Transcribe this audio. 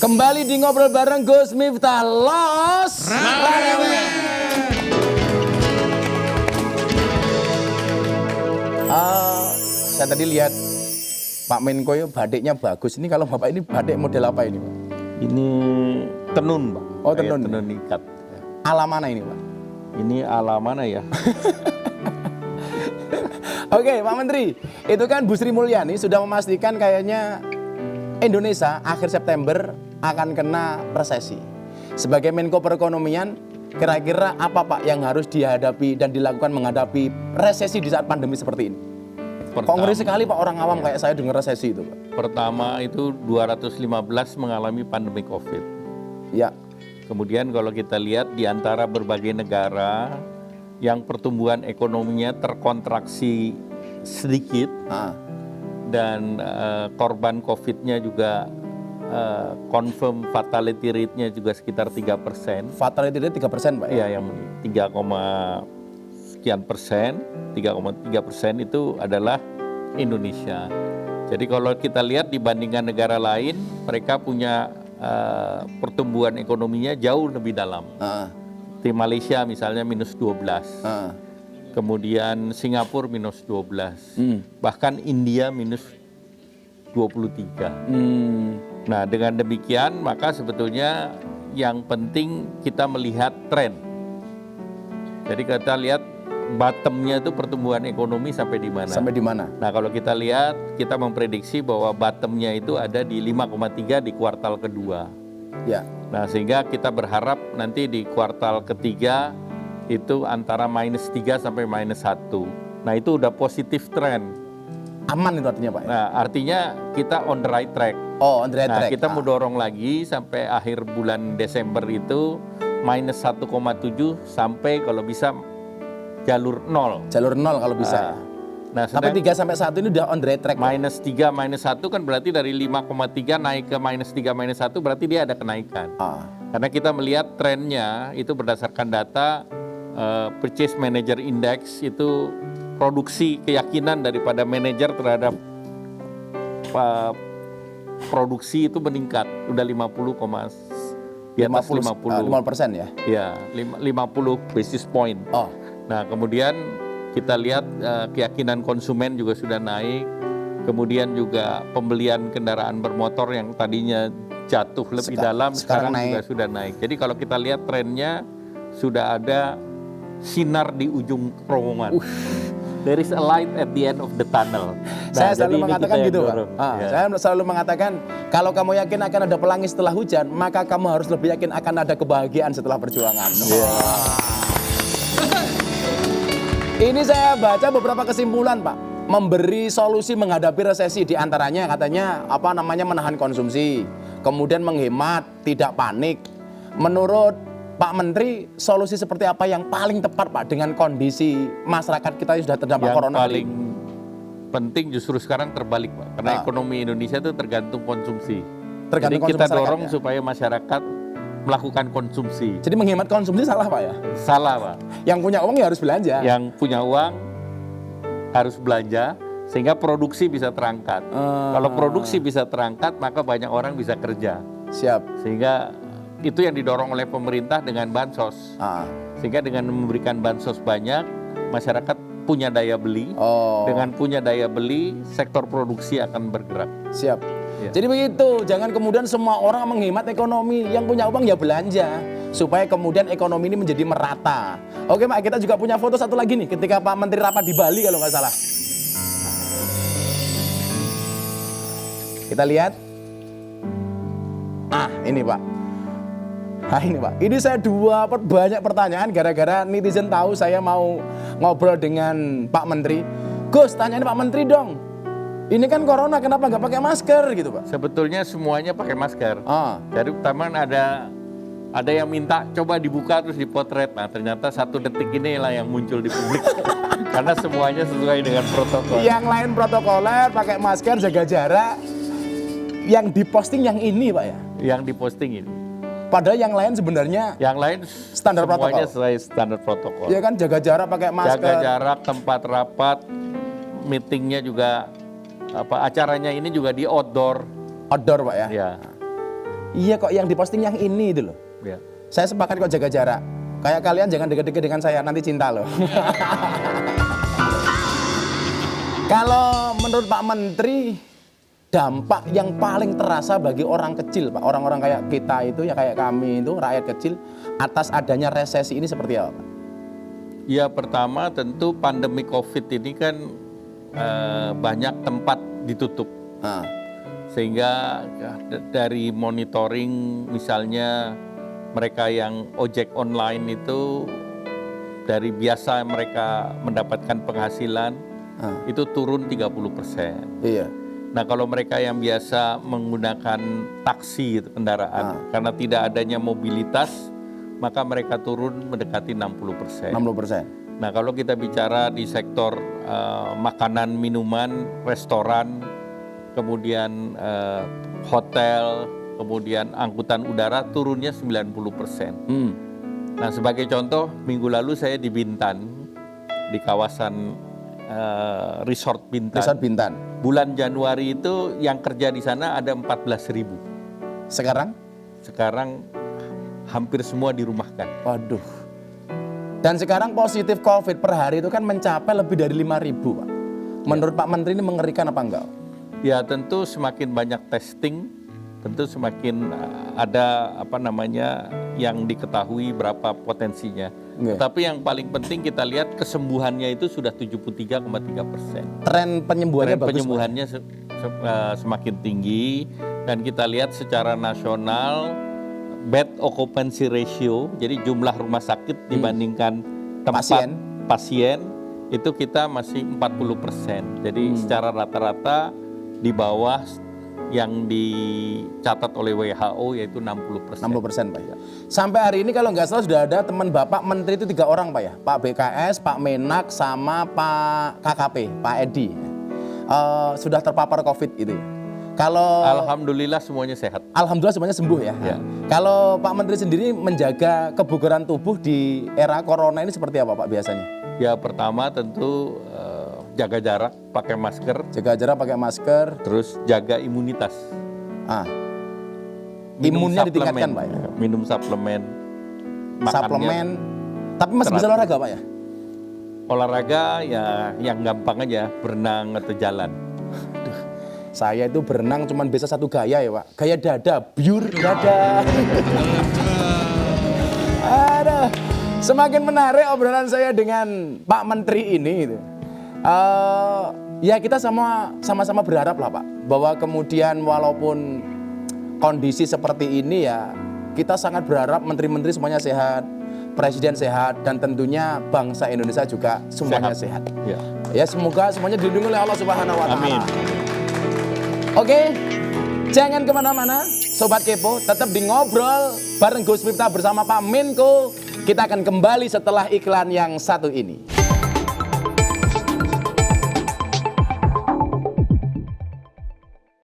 Kembali di ngobrol bareng Gus Miftah Los Rarewe. Saya tadi lihat Pak Menko itu batiknya bagus. Ini kalau Bapak ini batik model apa ini, Pak? Ini tenun, Pak. Oh, tenun. Tenun ikat. Ala mana ini, Pak? Ini ala mana ya? Oke, Pak Menteri. Itu kan Bu Sri Mulyani sudah memastikan kayaknya Indonesia akhir September akan kena resesi. Sebagai Menko Perekonomian, kira-kira apa Pak yang harus dihadapi dan dilakukan menghadapi resesi di saat pandemi seperti ini? Kok ngeri sekali Pak orang awam kayak saya dengar resesi itu, Pak? Pertama itu 215 mengalami pandemi COVID. Ya. Kemudian kalau kita lihat di antara berbagai negara yang pertumbuhan ekonominya terkontraksi sedikit dan korban COVID-nya juga confirm fatality rate-nya juga sekitar 3%. Fatality rate 3%, Pak? Iya, yang 3, sekian persen, 3,3% itu adalah Indonesia. Jadi kalau kita lihat dibandingkan negara lain, mereka punya pertumbuhan ekonominya jauh lebih dalam. Di Malaysia misalnya minus 12. Kemudian Singapura minus 12. Bahkan India minus 23. Nah, dengan demikian maka sebetulnya yang penting kita melihat tren. Jadi kita lihat bottomnya itu pertumbuhan ekonomi sampai di mana. Sampai di mana? Nah, kalau kita lihat, kita memprediksi bahwa bottomnya itu ada di 5,3 di kuartal kedua. Ya. Nah, sehingga kita berharap nanti di kuartal ketiga itu antara -3 sampai -1. Nah, itu udah positif trend. Aman itu artinya, Pak? Ya? Nah, artinya kita on the right track. Oh, on the right track. Nah, kita mau dorong lagi sampai akhir bulan Desember itu -1,7 sampai kalau bisa jalur 0. Jalur 0 kalau bisa. Nah, tapi 3 sampai 1 ini udah on the right track. -3, -1 kan berarti dari 5,3 naik ke -3, -1 berarti dia ada kenaikan. Karena kita melihat trennya itu berdasarkan data Purchase Manager Index itu produksi keyakinan daripada manajer terhadap produksi itu meningkat, udah 50, di atas 50% ya? Ya, 50 basis point. Nah, kemudian kita lihat keyakinan konsumen juga sudah naik, kemudian juga pembelian kendaraan bermotor yang tadinya jatuh lebih dalam sekarang juga sudah naik. Jadi kalau kita lihat trennya sudah ada sinar di ujung terowongan. There is a light at the end of the tunnel. Nah, saya selalu mengatakan gitu, Pak. Ya. Saya selalu mengatakan kalau kamu yakin akan ada pelangi setelah hujan, maka kamu harus lebih yakin akan ada kebahagiaan setelah perjuangan. Ini saya baca beberapa kesimpulan, Pak. Memberi solusi menghadapi resesi, di antaranya katanya menahan konsumsi, kemudian menghemat, tidak panik. Menurut Pak Menteri, solusi seperti apa yang paling tepat, Pak, dengan kondisi masyarakat kita yang sudah terdampak corona? Yang paling penting justru sekarang terbalik, Pak, karena ekonomi Indonesia itu tergantung konsumsi. Jadi kita dorong supaya masyarakat melakukan konsumsi. Jadi menghemat konsumsi salah, Pak, ya? Salah, Pak. Yang punya uang ya harus belanja. Yang punya uang harus belanja sehingga produksi bisa terangkat. Kalau produksi bisa terangkat, maka banyak orang bisa kerja. Siap. Sehingga itu yang didorong oleh pemerintah dengan bansos. Sehingga dengan memberikan bansos banyak, masyarakat punya daya beli. Dengan punya daya beli, sektor produksi akan bergerak. Siap. Ya. Jadi begitu, jangan kemudian semua orang menghemat ekonomi, yang punya uang ya belanja, supaya kemudian ekonomi ini menjadi merata. Oke, Pak, kita juga punya foto satu lagi nih, ketika Pak Menteri rapat di Bali kalau nggak salah. Kita lihat. Ini Pak. Ini Pak, ini saya banyak pertanyaan gara-gara netizen tahu saya mau ngobrol dengan Pak Menteri. Gus, tanyain Pak Menteri dong. Ini kan corona, kenapa nggak pakai masker gitu, Pak? Sebetulnya semuanya pakai masker. Jadi pertama ada yang minta coba dibuka terus dipotret. Nah, ternyata 1 detik inilah yang muncul di publik. Karena semuanya sesuai dengan protokol. Yang lain protokoler, pakai masker, jaga jarak. Yang diposting yang ini, Pak, ya? Yang diposting ini. Padahal yang lain sebenarnya standar protokol. Semuanya sesuai standar protokol. Iya kan, jaga jarak, pakai masker. Jaga jarak, tempat rapat, meetingnya juga, acaranya ini juga di outdoor. Outdoor, Pak, ya? Ya. Iya kok yang diposting yang ini itu loh. Ya. Saya sepakat kok jaga jarak. Kayak kalian jangan deket-deket dengan saya, nanti cinta loh. Kalau menurut Pak Menteri, dampak yang paling terasa bagi orang kecil, Pak, orang-orang kayak kita itu, ya kayak kami itu, rakyat kecil, atas adanya resesi ini seperti apa, Pak? Ya, pertama tentu pandemi COVID ini kan banyak tempat ditutup. Nah, Sehingga dari monitoring misalnya mereka yang ojek online itu dari biasa mereka mendapatkan penghasilan itu turun 30%. iya. Nah, kalau mereka yang biasa menggunakan taksi kendaraan karena tidak adanya mobilitas, maka mereka turun mendekati 60%. 60%. Nah, kalau kita bicara di sektor makanan, minuman, restoran, kemudian hotel, kemudian angkutan udara turunnya 90%. Nah, sebagai contoh, minggu lalu saya di Bintan, di kawasan Resort Bintan. Resort Bintan. Bulan Januari itu yang kerja di sana ada 14.000. Sekarang? Sekarang hampir semua dirumahkan. Waduh. Dan sekarang positif COVID per hari itu kan mencapai lebih dari 5.000, Pak. Menurut Pak Menteri ini mengerikan apa enggak? Ya, tentu semakin banyak testing, tentu semakin ada yang diketahui berapa potensinya. Tapi yang paling penting kita lihat kesembuhannya itu sudah 73,3%. Tren penyembuhannya bagus. Penyembuhannya semakin tinggi, dan kita lihat secara nasional bed occupancy ratio, jadi jumlah rumah sakit dibandingkan tempat pasien itu kita masih 40%. Jadi secara rata-rata di bawah yang dicatat oleh WHO yaitu 60%. 60%, Pak ya. Sampai hari ini kalau nggak salah sudah ada teman Bapak Menteri itu 3 orang, Pak ya. Pak BKS, Pak Menak, sama Pak KKP, Pak Edi. Sudah terpapar COVID itu. Kalau Alhamdulillah semuanya sehat. Alhamdulillah semuanya sembuh ya. Ya. Kalau Pak Menteri sendiri menjaga kebugaran tubuh di era corona ini seperti apa, Pak, biasanya? Ya, pertama tentu jaga jarak, pakai masker, Jaga jarak, pakai masker. terus jaga imunitas. Imunnya ditingkatkan, Pak ya. Minum suplemen, makannya Suplemen. Tapi masih bisa olahraga, Pak ya? olahraga ya yang gampang aja, berenang atau jalan. Saya itu berenang cuman bisa satu gaya ya, Pak. Gaya dada, biur dada. Aduh, semakin menarik obrolan saya dengan Pak Menteri ini. Gitu. Ya kita sama-sama berharap lah, Pak, bahwa kemudian walaupun kondisi seperti ini ya, kita sangat berharap menteri-menteri semuanya sehat, presiden sehat, dan tentunya bangsa Indonesia juga semuanya sehat. Ya. Ya, semoga semuanya dilindungi oleh Allah Subhanahu wa Ta'ala. Amin. Oke, jangan kemana-mana, Sobat Kepo, tetap di Ngobrol bareng Gus Miftah bersama Pak Menko. Kita akan kembali setelah iklan yang satu ini.